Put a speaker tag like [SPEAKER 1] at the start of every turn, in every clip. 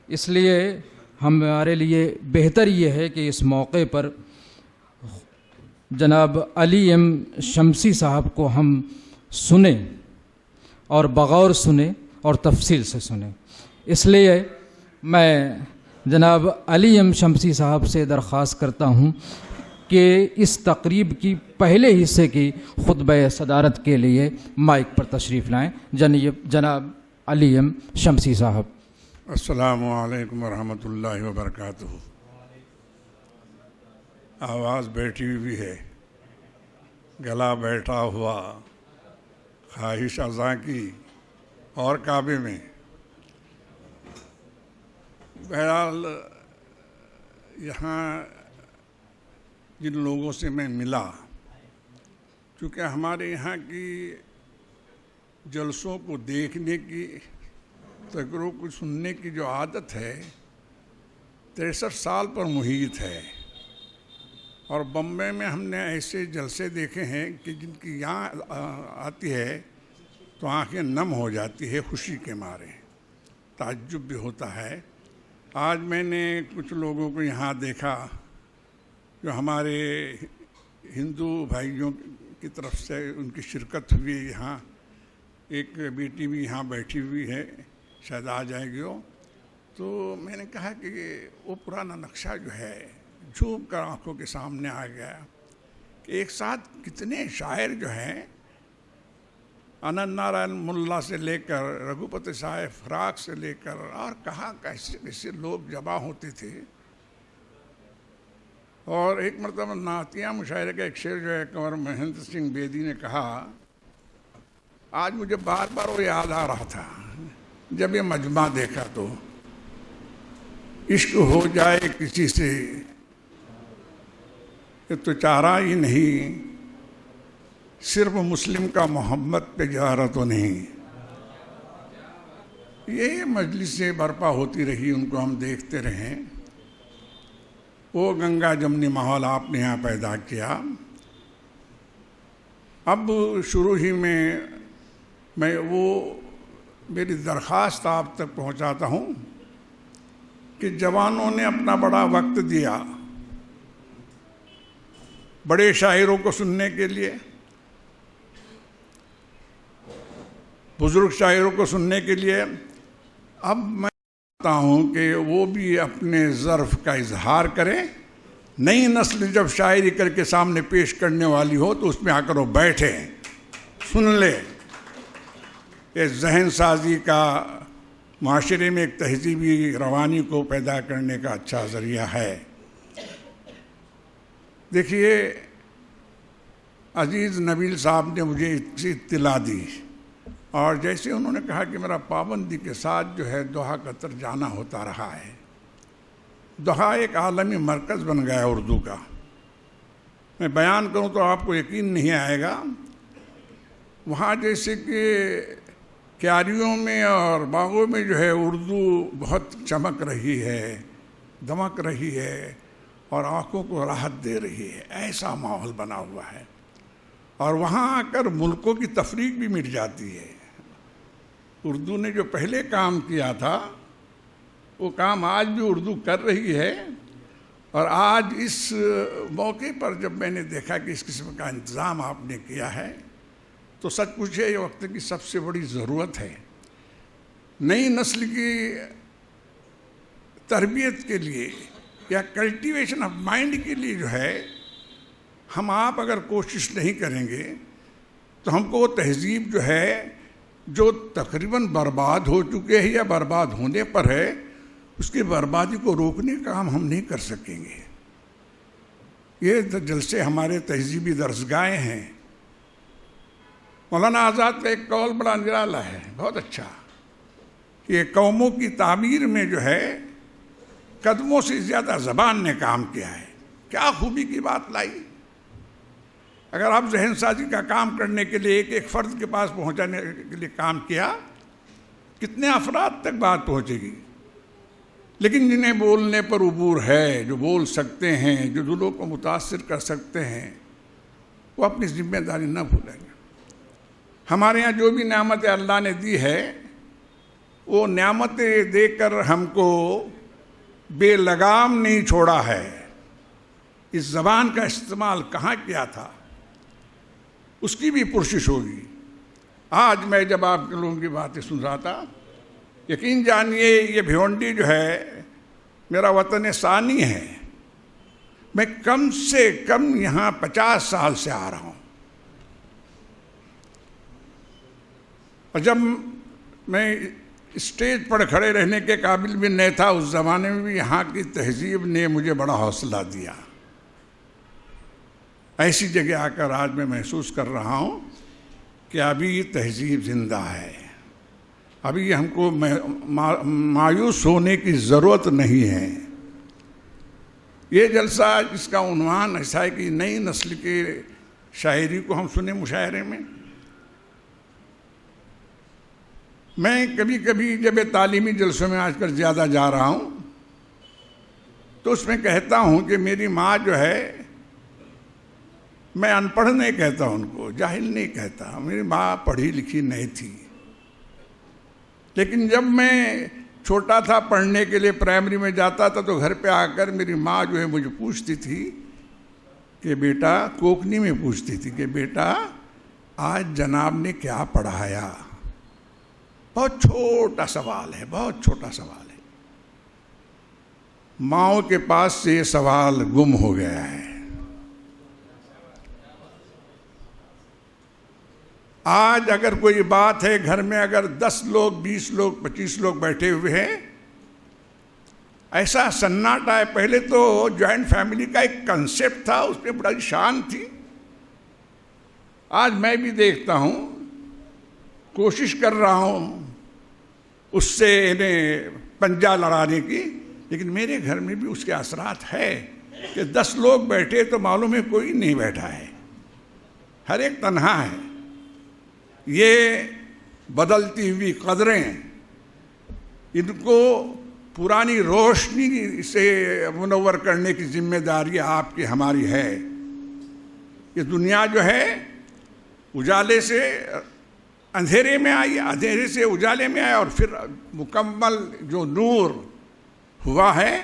[SPEAKER 1] اس لیے ہمارے لیے بہتر یہ ہے کہ اس موقع پر جناب علی ایم شمسی صاحب کو ہم سنیں اور بغور سنیں اور تفصیل سے سنیں۔ اس لیے میں جناب علی ایم شمسی صاحب سے درخواست کرتا ہوں کہ اس تقریب کی پہلے حصے کی خطبہ صدارت کے لیے مائک پر تشریف لائیں۔ جناب علی ایم شمسی صاحب۔
[SPEAKER 2] السلام علیکم ورحمۃ اللہ وبرکاتہ۔ آواز بیٹھی ہوئی بھی ہے، گلا بیٹھا ہوا، خواہش ازاں کی اور کعبے میں۔ بہرحال یہاں جن لوگوں سے میں ملا، چونکہ ہمارے یہاں کی جلسوں کو دیکھنے کی، تقریروں کو سننے کی جو عادت ہے 63 سال پر محیط ہے، اور بمبئی میں ہم نے ایسے جلسے دیکھے ہیں کہ جن کی یہاں آتی ہے تو آنکھیں نم ہو جاتی ہے خوشی کے مارے، تعجب بھی ہوتا ہے۔ آج میں نے کچھ لوگوں کو یہاں دیکھا جو ہمارے ہندو بھائیوں کی طرف سے ان کی شرکت ہوئی، یہاں ایک بیٹی بھی یہاں بیٹھی ہوئی ہے، شاید آ جائے گی وہ۔ تو میں نے کہا کہ وہ پرانا نقشہ جو ہے جھوم کر آنکھوں کے سامنے آ گیا کہ ایک ساتھ کتنے شاعر جو ہیں، اننت نارائن ملا سے لے کر رگھوپتی صاحب فراق سے لے کر اور کہاں کیسے کیسے لوگ جمع ہوتے تھے۔ اور ایک مرتبہ نعتیہ مشاعرے کا ایک شعر جو ہے کنور مہندر سنگھ بیدی نے کہا، آج مجھے بار بار وہ یاد آ رہا تھا جب یہ مجمع دیکھا تو، عشق ہو جائے کسی سے کہ تو چارہ ہی نہیں، صرف مسلم کا محمد پہ جارہ تو نہیں۔ یہ مجلسیں برپا ہوتی رہی، ان کو ہم دیکھتے رہیں۔ وہ گنگا جمنی ماحول آپ نے یہاں پیدا کیا۔ اب شروع ہی میں وہ میری درخواست آپ تک پہنچاتا ہوں کہ جوانوں نے اپنا بڑا وقت دیا بڑے شاعروں کو سننے کے لیے، بزرگ شاعروں کو سننے کے لیے۔ اب میں چاہتا ہوں کہ وہ بھی اپنے ظرف کا اظہار کریں۔ نئی نسل جب شاعری کر کے سامنے پیش کرنے والی ہو تو اس میں آ کر وہ بیٹھیں، سن لے۔ یہ ذہن سازی کا معاشرے میں ایک تہذیبی روانی کو پیدا کرنے کا اچھا ذریعہ ہے۔ دیکھیے، عزیز نبیل صاحب نے مجھے اطلاع دی، اور جیسے انہوں نے کہا کہ میرا پابندی کے ساتھ جو ہے دوحہ قطر جانا ہوتا رہا ہے۔ دوحہ ایک عالمی مرکز بن گیا ہے اردو کا۔ میں بیان کروں تو آپ کو یقین نہیں آئے گا۔ وہاں جیسے کہ کیاریوں میں اور باغوں میں جو ہے اردو بہت چمک رہی ہے، دمک رہی ہے اور آنکھوں کو راحت دے رہی ہے، ایسا ماحول بنا ہوا ہے۔ اور وہاں آ کر ملکوں کی تفریق بھی مٹ جاتی ہے۔ اردو نے جو پہلے کام کیا تھا وہ کام آج بھی اردو کر رہی ہے۔ اور آج اس موقع پر جب میں نے دیکھا کہ اس قسم کا انتظام آپ نے کیا ہے تو سچ پوچھے یہ وقت کی سب سے بڑی ضرورت ہے۔ نئی نسل کی تربیت کے لیے یا کلٹیویشن آف مائنڈ کے لیے جو ہے، ہم آپ اگر کوشش نہیں کریں گے تو ہم کو وہ تہذیب جو ہے جو تقریباً برباد ہو چکے ہیں یا برباد ہونے پر ہے، اس کی بربادی کو روکنے کا کام ہم نہیں کر سکیں گے۔ یہ جلسے ہمارے تہذیبی درسگاہیں ہیں۔ مولانا آزاد کا ایک قول بڑا نرالا ہے، بہت اچھا۔ یہ قوموں کی تعمیر میں جو ہے قدموں سے زیادہ زبان نے کام کیا ہے۔ کیا خوبی کی بات لائی! اگر آپ ذہن سازی کا کام کرنے کے لیے ایک ایک فرد کے پاس پہنچانے کے لیے کام کیا، کتنے افراد تک بات پہنچے گی۔ لیکن جنہیں بولنے پر عبور ہے، جو بول سکتے ہیں، جو دلوں کو متاثر کر سکتے ہیں، وہ اپنی ذمہ داری نہ بھولیں گے۔ ہمارے یہاں جو بھی نعمت اللہ نے دی ہے وہ نعمتیں دے کر ہم کو بے لگام نہیں چھوڑا ہے. اس زبان کا استعمال کہاں کیا تھا اس کی بھی پرسش ہوگی. آج میں جب آپ کے لوگوں کی باتیں سن رہا تھا، یقین جانیے یہ بھیونڈی جو ہے میرا وطن ثانی ہے. میں کم سے کم یہاں 50 سال سے آ رہا ہوں، اور جب میں اسٹیج پر کھڑے رہنے کے قابل بھی نہیں تھا اس زمانے میں بھی یہاں کی تہذیب نے مجھے بڑا حوصلہ دیا. ایسی جگہ آ کر آج میں محسوس کر رہا ہوں کہ ابھی یہ تہذیب زندہ ہے. ابھی ہم کو مایوس ہونے کی ضرورت نہیں ہے. یہ جلسہ جس کا عنوان ایسا ہے کہ نئی نسل کے شاعری کو ہم سنیں مشاعرے میں. میں کبھی کبھی جب تعلیمی جلسوں میں آج کل زیادہ جا رہا ہوں تو اس میں کہتا ہوں کہ میری ماں جو ہے، میں ان پڑھ نہیں کہتا ان کو، جاہل نہیں کہتا، میری ماں پڑھی لکھی نہیں تھی. لیکن جب میں چھوٹا تھا پڑھنے کے لیے پرائمری میں جاتا تھا تو گھر پہ آ کر میری ماں جو ہے مجھے پوچھتی تھی کہ بیٹا، کوکنی میں پوچھتی تھی کہ بیٹا آج جناب نے کیا پڑھایا. بہت چھوٹا سوال ہے، بہت چھوٹا سوال ہے. ماؤں کے پاس سے یہ سوال گم ہو گیا ہے. آج اگر کوئی بات ہے گھر میں، اگر 10 لوگ 20 لوگ 25 لوگ بیٹھے ہوئے ہیں، ایسا سناٹا ہے. پہلے تو جوائنٹ فیملی کا ایک کنسیپٹ تھا، اس پہ بڑی شان تھی. آج میں بھی دیکھتا ہوں، کوشش کر رہا ہوں اس سے انہیں پنجہ لڑانے کی، لیکن میرے گھر میں بھی اس کے اثرات ہے کہ 10 لوگ بیٹھے تو معلوم ہے کوئی نہیں بیٹھا ہے، ہر ایک تنہا ہے. یہ بدلتی ہوئی قدریں، ان کو پرانی روشنی سے منور کرنے کی ذمہ داری آپ کی ہماری ہے. یہ دنیا جو ہے اجالے سے اندھیرے میں آئی، اندھیرے سے اجالے میں آئی، اور پھر مکمل جو نور ہوا ہے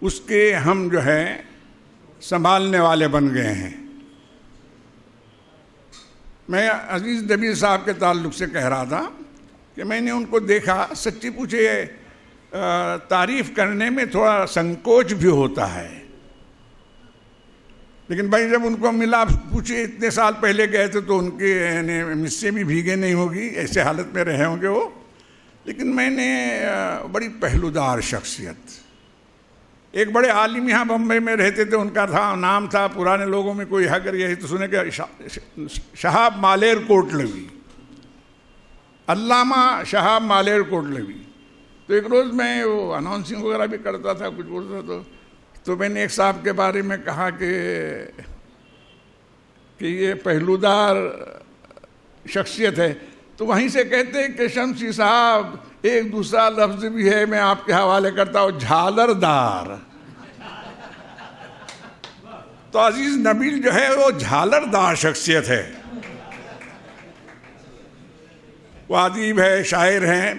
[SPEAKER 2] اس کے ہم جو ہے سنبھالنے والے بن گئے ہیں. میں عزیز نبیل صاحب کے تعلق سے کہہ رہا تھا کہ میں نے ان کو دیکھا، سچی پوچھے تعریف کرنے میں تھوڑا سنکوچ بھی ہوتا ہے، لیکن بھائی جب ان کو ملا، پوچھے اتنے سال پہلے گئے تھے تو ان کے مصے بھی بھیگے نہیں ہوگی، ایسے حالت میں رہے ہوں گے وہ. لیکن میں نے بڑی پہلودار شخصیت، ایک بڑے عالم یہاں بمبئی میں رہتے تھے، ان کا نام تھا، پرانے لوگوں میں کوئی اگر یہی تو سنے کہ شہاب مالیر کوٹلوی، علامہ شہاب مالیر کوٹلوی. تو ایک روز میں وہ اناؤنسنگ وغیرہ بھی کرتا تھا، کچھ بولتا تھا، تو میں نے ایک صاحب کے بارے میں کہا کہ یہ پہلودار شخصیت ہے. تو وہیں سے کہتے کہ شمسی صاحب ایک دوسرا لفظ بھی ہے، میں آپ کے حوالے کرتا ہوں، جھالردار. تو عزیز نبیل جو ہے وہ جھالردار شخصیت ہے. وہ ادیب ہے، شاعر ہیں.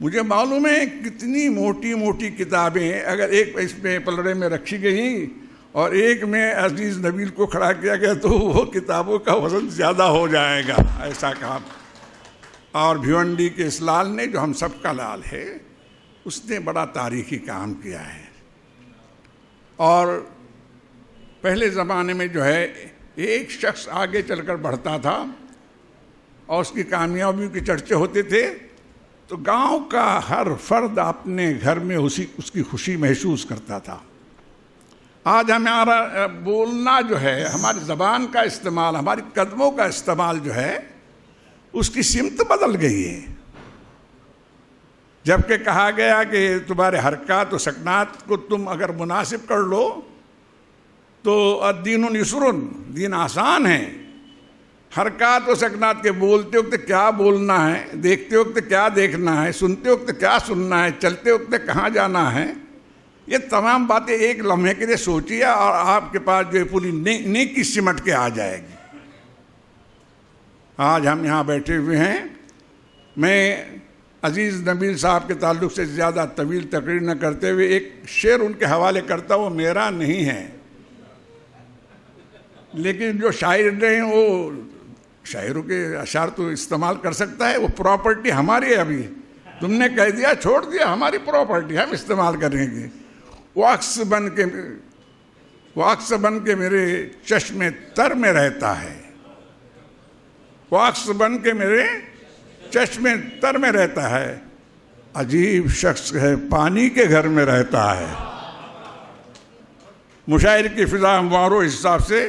[SPEAKER 2] مجھے معلوم ہے کتنی موٹی موٹی کتابیں اگر ایک اس میں پلڑے میں رکھی گئی اور ایک میں عزیز نبیل کو کھڑا کیا گیا تو وہ کتابوں کا وزن زیادہ ہو جائے گا، ایسا کہا. اور بھیونڈی کے اس لال نے، جو ہم سب کا لال ہے، اس نے بڑا تاریخی کام کیا ہے. اور پہلے زمانے میں جو ہے ایک شخص آگے چل کر بڑھتا تھا اور اس کی کامیابیوں کے چرچے ہوتے تھے تو گاؤں کا ہر فرد اپنے گھر میں اس کی خوشی محسوس کرتا تھا. آج ہمارا بولنا جو ہے، ہماری زبان کا استعمال، ہماری قدموں کا استعمال جو ہے، اس کی سمت بدل گئی ہے. جبکہ کہا گیا کہ تمہارے حرکات و سکنات کو تم اگر مناسب کر لو تو الدین یسرن، دین آسان ہے. حرکات و سکنات کے بولتے وقت کیا بولنا ہے، دیکھتے وقت کیا دیکھنا ہے، سنتے وقت کیا سننا ہے، چلتے وقت کہاں جانا ہے، یہ تمام باتیں ایک لمحے کے لیے سوچیے اور آپ کے پاس جو ہے پوری نیکی سمٹ کے آ جائے گی. آج ہم یہاں بیٹھے ہوئے ہیں، میں عزیز نبیل صاحب کے تعلق سے زیادہ طویل تقریر نہ کرتے ہوئے ایک شعر ان کے حوالے کرتا ہوں، وہ میرا نہیں ہے، لیکن جو شاعر ہیں وہ شاعروں کے اشعار تو استعمال کر سکتا ہے، وہ پراپرٹی ہماری ہے، ابھی تم نے کہہ دیا چھوڑ دیا، ہماری پراپرٹی ہم استعمال کریں گے۔ وہ عکس بن کے میرے چشم تر میں رہتا ہے، وہ عکس بن کے میرے چشم تر میں رہتا ہے، عجیب شخص ہے پانی کے گھر میں رہتا ہے۔ مشاعرے کی فضا ہموار و حساب سے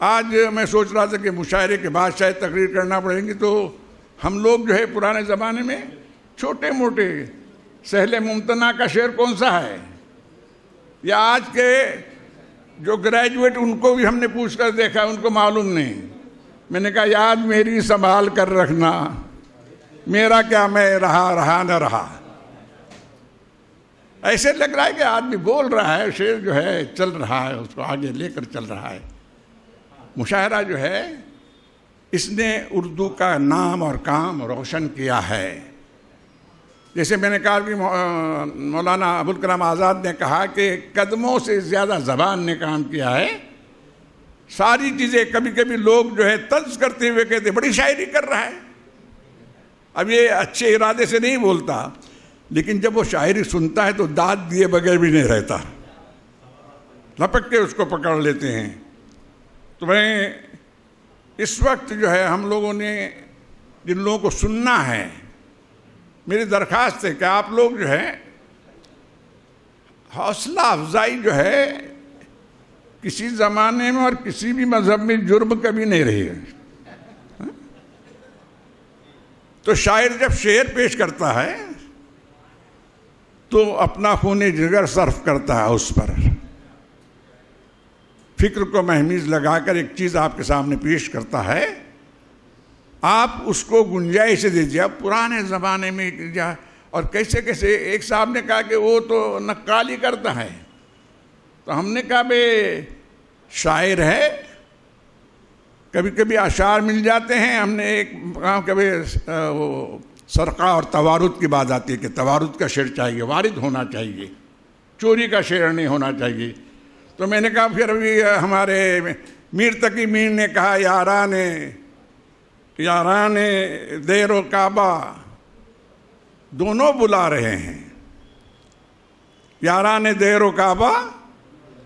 [SPEAKER 2] آج میں سوچ رہا تھا کہ مشاعرے کے بعد شاید تقریر کرنا پڑیں گی، تو ہم لوگ جو ہے پرانے زمانے میں چھوٹے موٹے سہل ممتنع کا شعر کون سا ہے، یا آج کے جو گریجویٹ ان کو بھی ہم نے پوچھ کر دیکھا، ان کو معلوم نہیں۔ میں نے کہا یاد میری سنبھال کر رکھنا، میرا کیا میں رہا نہ رہا۔ ایسے لگ رہا ہے کہ آدمی بول رہا ہے، شعر جو ہے چل رہا ہے، اس کو آگے لے کر چل رہا ہے۔ مشاعرہ جو ہے اس نے اردو کا نام اور کام روشن کیا ہے۔ جیسے میں نے کہا کہ مولانا ابوالکلام آزاد نے کہا کہ قدموں سے زیادہ زبان نے کام کیا ہے۔ ساری چیزیں کبھی کبھی لوگ جو ہے طنز کرتے ہوئے کہتے بڑی شاعری کر رہا ہے، اب یہ اچھے ارادے سے نہیں بولتا، لیکن جب وہ شاعری سنتا ہے تو داد دیے بغیر بھی نہیں رہتا، لپک کے اس کو پکڑ لیتے ہیں۔ تو میں اس وقت جو ہے ہم لوگوں نے جن لوگوں کو سننا ہے، میری درخواست ہے کہ آپ لوگ جو ہے حوصلہ افزائی جو ہے کسی زمانے میں اور کسی بھی مذہب میں جرم کبھی نہیں رہی ہے۔ تو شاعر جب شعر پیش کرتا ہے تو اپنا خون جگر صرف کرتا ہے، اس پر فکر کو مہمیز لگا کر ایک چیز آپ کے سامنے پیش کرتا ہے، آپ اس کو گنجائش دیجیے۔ اب پرانے زمانے میں اور کیسے کیسے ایک صاحب نے کہا کہ وہ تو نقالی کرتا ہے، تو ہم نے کہا بے شاعر ہے، کبھی کبھی اشعار مل جاتے ہیں۔ ہم نے ایک کبھی وہ سرقہ اور توارد کی بات آتی ہے کہ توارد کا شعر چاہیے، وارد ہونا چاہیے، چوری کا شعر نہیں ہونا چاہیے۔ تو میں نے کہا پھر ابھی ہمارے میر تقی میر نے کہا یاران دیر و کعبہ دونوں بلا رہے ہیں، یاران دیر و کعبہ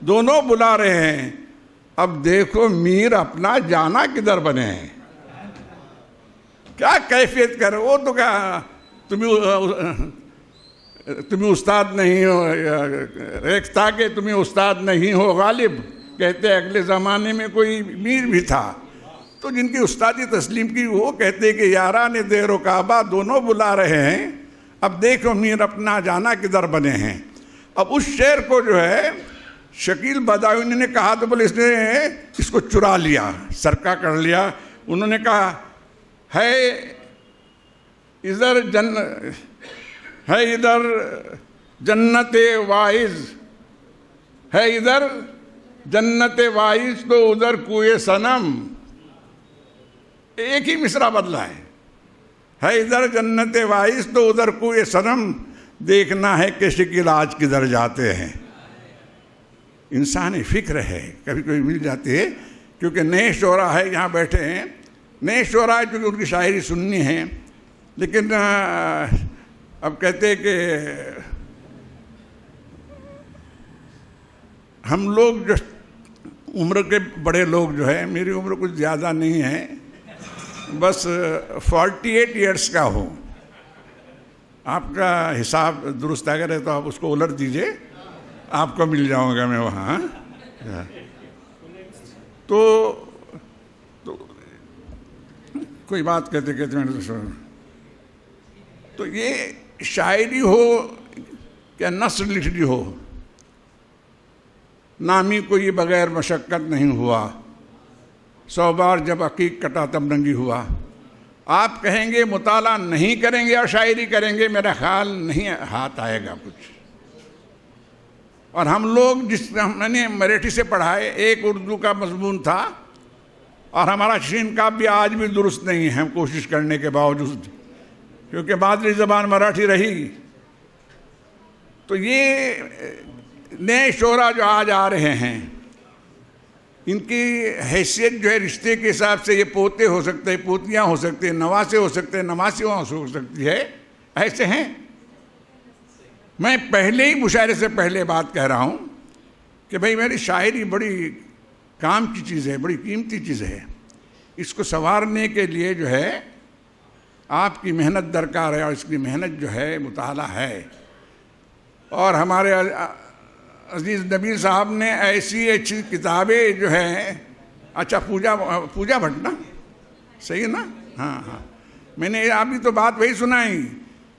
[SPEAKER 2] دونوں بلا رہے ہیں، اب دیکھو میر اپنا جانا کدھر بنے ہیں۔ کیا کیفیت کر، وہ تو کیا تمہیں استاد نہیں ہو، ایک تھا کہ تمہیں استاد نہیں ہو غالب، کہتے اگلے زمانے میں کوئی میر بھی تھا تو جن کی استادی تسلیم کی، وہ کہتے کہ یاران دیر و کعبہ دونوں بلا رہے ہیں، اب دیکھو میر اپنا جانا کدھر بنے ہیں۔ اب اس شعر کو جو ہے شکیل بداوی نے کہا تو بولے اس نے اس کو چرا لیا، سرقہ کر لیا۔ انہوں نے کہا ہے ادھر جنت واعظ، ہے ادھر جنت واعظ تو ادھر کوئے صنم، ایک ہی مصرع بدلا ہے ادھر جنت واعظ تو ادھر کوئے صنم، دیکھنا ہے کہ شکل آج کدھر جاتے ہیں۔ انسانی فکر ہے، کبھی کبھی مل جاتی ہے، کیونکہ نئے شعراء ہے یہاں بیٹھے ہیں، نئے شعراء ہے کیونکہ ان کی شاعری سننی ہے، لیکن اب کہتے ہیں کہ ہم لوگ جو عمر کے بڑے لوگ جو ہیں، میری عمر کچھ زیادہ نہیں ہے، بس 48 ایئرس کا ہوں۔ آپ کا حساب درست اگر ہے تو آپ اس کو الٹ دیجئے، آپ کو مل جاؤں گا میں وہاں۔ تو کوئی بات کہتے میں نے سنا، تو یہ شاعری ہو کہ نثر لکھنی ہو، نامی کو یہ بغیر مشقت نہیں ہوا، 100 بار جب عقیق کٹا تب ننگی ہوا۔ آپ کہیں گے مطالعہ نہیں کریں گے اور شاعری کریں گے، میرا خیال نہیں ہاتھ آئے گا کچھ۔ اور ہم لوگ ہم نے مراٹھی سے پڑھائے، ایک اردو کا مضمون تھا، اور ہمارا شرین کا بھی آج بھی درست نہیں ہے، ہم کوشش کرنے کے باوجود، کیونکہ مادری زبان مراٹھی رہی. تو یہ نئے شعراء جو آج آ رہے ہیں ان کی حیثیت جو ہے رشتے کے حساب سے یہ پوتے ہو سکتے ہیں, پوتیاں ہو سکتے ہیں, نواسے ہو سکتے ہیں, نواسیاں ہو سکتی ہے, ایسے ہیں. میں پہلے ہی مشاعرے سے پہلے بات کہہ رہا ہوں کہ بھئی میری شاعری بڑی کام کی چیز ہے, بڑی قیمتی چیز ہے. اس کو سنوارنے کے لیے جو ہے آپ کی محنت درکار ہے, اور اس کی محنت جو ہے مطالعہ ہے. اور ہمارے عزیز نبیل صاحب نے ایسی اچھی کتابیں جو ہیں, اچھا پوجا بھٹ نا, صحیح نا, ہاں میں نے ابھی تو بات وہی سنائی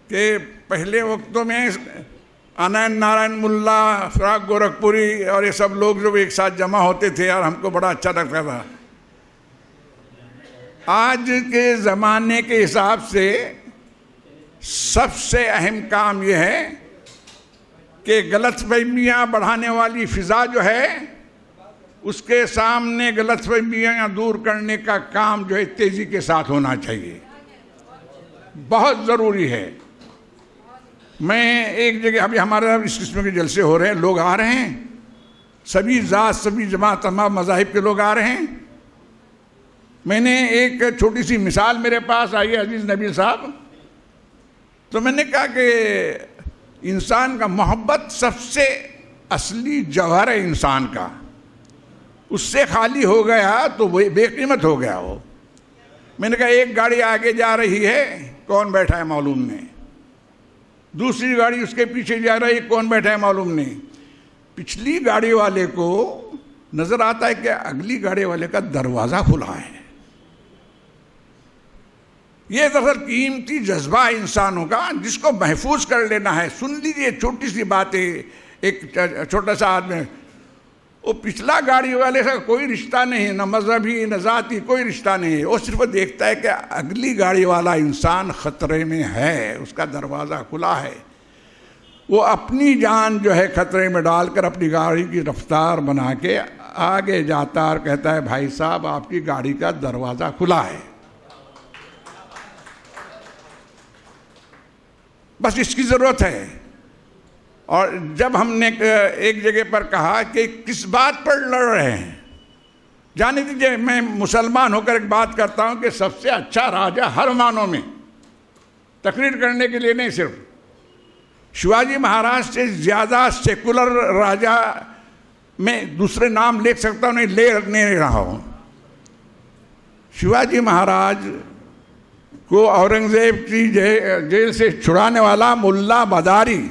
[SPEAKER 2] کہ پہلے وقتوں میں آنند نارائن ملا, فراق گورکھپوری اور یہ سب لوگ جو ایک ساتھ جمع ہوتے تھے اور ہم کو بڑا اچھا لگتا تھا. آج کے زمانے کے حساب سے سب سے اہم کام یہ ہے کہ غلط فہمیاں بڑھانے والی فضا جو ہے اس کے سامنے غلط فہمیاں دور کرنے کا کام جو ہے تیزی کے ساتھ ہونا چاہیے, بہت ضروری ہے. میں ایک جگہ ابھی ہمارے اس قسم کے جلسے ہو رہے ہیں, لوگ آ رہے ہیں, سبھی ذات سبھی جماعت تمام مذاہب کے لوگ آ رہے ہیں. میں نے ایک چھوٹی سی مثال میرے پاس آئی ہے عزیز نبیل صاحب, تو میں نے کہا کہ انسان کا محبت سب سے اصلی جوہر ہے انسان کا, اس سے خالی ہو گیا تو وہ بے قیمت ہو گیا. وہ میں نے کہا ایک گاڑی آگے جا رہی ہے, کون بیٹھا ہے معلوم نہیں, دوسری گاڑی اس کے پیچھے جا رہی ہے, کون بیٹھا ہے معلوم نہیں. پچھلی گاڑی والے کو نظر آتا ہے کہ اگلی گاڑی والے کا دروازہ کھلا ہے. یہ دراصل قیمتی جذبہ ہے انسانوں کا جس کو محفوظ کر لینا ہے. سن لیجیے چھوٹی سی بات ہے, ایک چھوٹا سا آدمی, وہ پچھلا گاڑی والے سے کوئی رشتہ نہیں, نہ مذہبی نہ ذاتی کوئی رشتہ نہیں ہے. وہ صرف دیکھتا ہے کہ اگلی گاڑی والا انسان خطرے میں ہے, اس کا دروازہ کھلا ہے. وہ اپنی جان جو ہے خطرے میں ڈال کر اپنی گاڑی کی رفتار بنا کے آگے جاتا اور کہتا ہے بھائی صاحب آپ کی گاڑی کا دروازہ کھلا ہے. بس اس کی ضرورت ہے. اور جب ہم نے ایک جگہ پر کہا کہ کس بات پر لڑ رہے ہیں, جانے دیجیے میں مسلمان ہو کر ایک بات کرتا ہوں کہ سب سے اچھا راجا ہر معنوں میں, تقریر کرنے کے لیے نہیں, صرف شیواجی مہاراج سے زیادہ سیکولر راجا میں دوسرے نام لے سکتا ہوں, نہیں رہا ہوں. شیواجی مہاراج کو اورنگزیب کی جیل سے چھڑانے والا ملا بداری,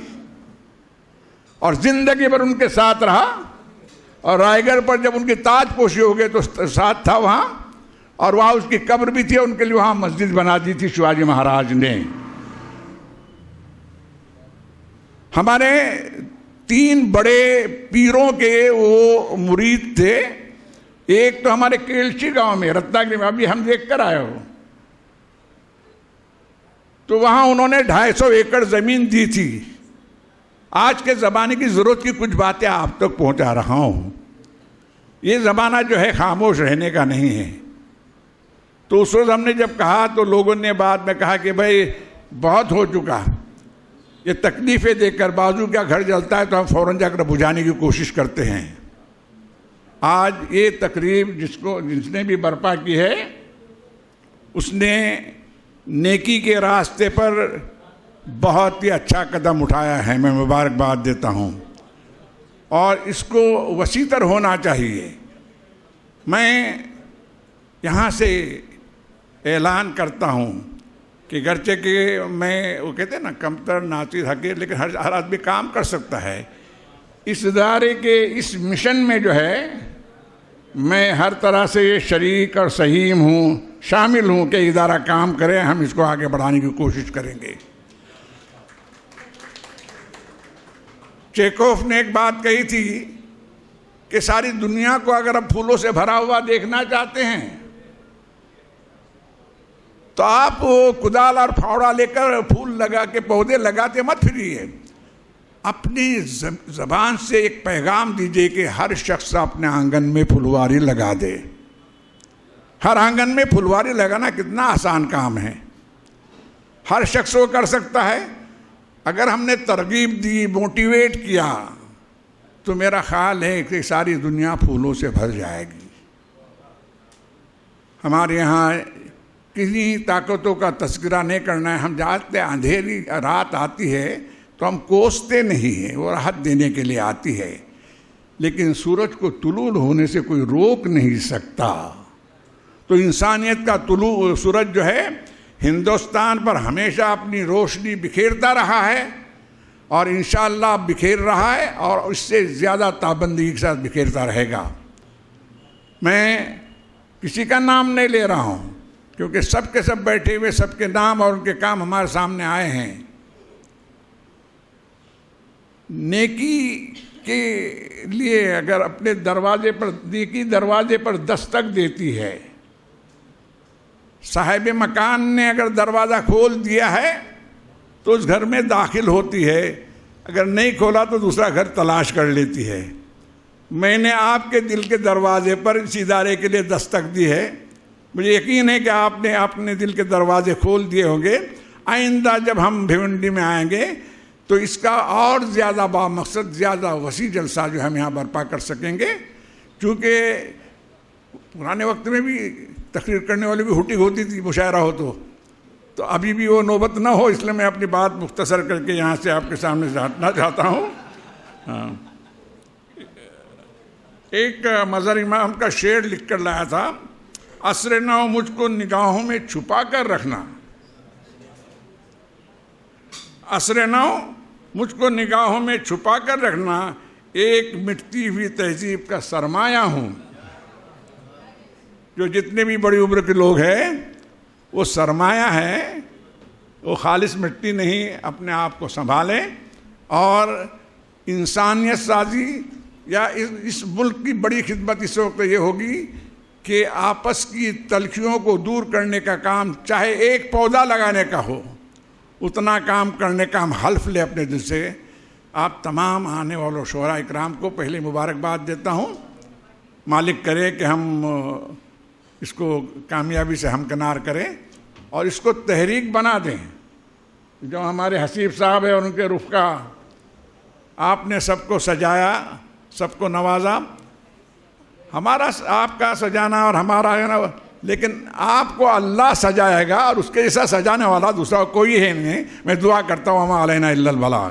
[SPEAKER 2] اور زندگی بھر ان کے ساتھ رہا, اور رائے گڑھ پر جب ان کی تاج پوشی ہو گئے تو ساتھ تھا وہاں, اور وہاں اس کی قبر بھی تھی, ان کے لیے وہاں مسجد بنا دی تھی شیواجی مہاراج نے. ہمارے 3 بڑے پیروں کے وہ مرید تھے. ایک تو ہمارے کیلچی گاؤں میں رتناگری میں, ابھی ہم دیکھ کر آئے ہو, تو وہاں انہوں نے 250 ایکڑ زمین دی تھی. آج کے زمانے کی ضرورت کی کچھ باتیں آپ تک پہنچا رہا ہوں. یہ زمانہ جو ہے خاموش رہنے کا نہیں ہے. تو اس وقت ہم نے جب کہا تو لوگوں نے بعد میں کہا کہ بھائی بہت ہو چکا, یہ تکلیفیں دیکھ کر بازو کا گھر جلتا ہے تو ہم فوراً جا کر بجھانے کی کوشش کرتے ہیں. آج یہ تقریب جس نے بھی برپا کی ہے اس نے نیکی کے راستے پر بہت ہی اچھا قدم اٹھایا ہے, میں مبارکباد دیتا ہوں, اور اس کو وسیع تر ہونا چاہیے. میں یہاں سے اعلان کرتا ہوں کہ گرچہ کہ میں وہ کہتے ہیں نا کمتر ناچیز حقیر, لیکن ہر آدمی کام کر سکتا ہے. اس ادارے کے اس مشن میں جو ہے میں ہر طرح سے شریک اور سہیم ہوں, شامل ہوں کہ ادارہ کام کرے, ہم اس کو آگے بڑھانے کی کوشش کریں گے. چیکوف نے ایک بات کہی تھی کہ ساری دنیا کو اگر آپ پھولوں سے بھرا ہوا دیکھنا چاہتے ہیں تو آپ کدال اور پھاوڑا لے کر پھول لگا کے پودے لگاتے مت پھریے. اپنی زبان سے ایک پیغام دیجئے کہ ہر شخص اپنے آنگن میں پھلواری لگا دے. ہر آنگن میں پھلواری لگانا کتنا آسان کام ہے. ہر شخص وہ کر سکتا ہے. اگر ہم نے ترغیب دی، موٹیویٹ کیا، تو میرا خیال ہے کہ ساری دنیا پھولوں سے بھر جائے گی. ہمارے یہاں کسی طاقتوں کا تذکرہ نہیں کرنا ہے. ہم جاتے اندھیری رات آتی ہے تو ہم کوستے نہیں ہیں، وہ راحت دینے کے لیے آتی ہے. لیکن سورج کو طلوع ہونے سے کوئی روک نہیں سکتا. تو انسانیت کا طلوع سورج جو ہے ہندوستان پر ہمیشہ اپنی روشنی بکھیرتا رہا ہے، اور انشاءاللہ بکھیر رہا ہے، اور اس سے زیادہ پابندی کے ساتھ بکھیرتا رہے گا. میں کسی کا نام نہیں لے رہا ہوں، کیونکہ سب کے سب بیٹھے ہوئے، سب کے نام اور ان کے کام ہمارے سامنے آئے ہیں. نیکی کے لیے اگر اپنے دروازے پر، نیکی دروازے پر دستک دیتی ہے. صاحب مکان نے اگر دروازہ کھول دیا ہے تو اس گھر میں داخل ہوتی ہے، اگر نہیں کھولا تو دوسرا گھر تلاش کر لیتی ہے. میں نے آپ کے دل کے دروازے پر اس ادارے کے لیے دستک دی ہے. مجھے یقین ہے کہ آپ نے اپنے دل کے دروازے کھول دیے ہوں گے. آئندہ جب ہم بھیونڈی میں آئیں گے تو اس کا اور زیادہ بامقصد، زیادہ وسیع جلسہ جو ہم یہاں برپا کر سکیں گے. چونکہ پرانے وقت میں بھی تقریر کرنے والی بھی ہٹی ہوتی تھی، مشاعرہ ہو تو ابھی بھی وہ نوبت نہ ہو، اس لیے میں اپنی بات مختصر کر کے یہاں سے آپ کے سامنے ہٹنا چاہتا ہوں. ایک مظہر امام کا شعر لکھ کر لایا تھا: عصر نو مجھ کو نگاہوں میں چھپا کر رکھنا، عصر نو مجھ کو نگاہوں میں چھپا کر رکھنا، ایک مٹتی ہوئی تہذیب کا سرمایہ ہوں. جو جتنے بھی بڑی عمر کے لوگ ہیں وہ سرمایہ ہیں، وہ خالص مٹی نہیں. اپنے آپ کو سنبھالیں، اور انسانیت سازی یا اس ملک کی بڑی خدمت اس وقت یہ ہوگی کہ آپس کی تلخیوں کو دور کرنے کا کام، چاہے ایک پودا لگانے کا ہو، اتنا کام کرنے کا ہم حلف لیں اپنے دل سے. آپ تمام آنے والوں شعراء اکرام کو پہلے مبارکباد دیتا ہوں. مالک کرے کہ ہم اس کو کامیابی سے ہمکنار کریں اور اس کو تحریک بنا دیں. جو ہمارے حسیب صاحب ہیں اور ان کے رفقا، آپ نے سب کو سجایا، سب کو نوازا. ہمارا آپ کا سجانا اور ہمارا ہے نا، لیکن آپ کو اللہ سجائے گا، اور اس کے جیسا سجانے والا دوسرا کوئی ہے نہیں. میں دعا کرتا ہوں وما علینا الا البلاغ.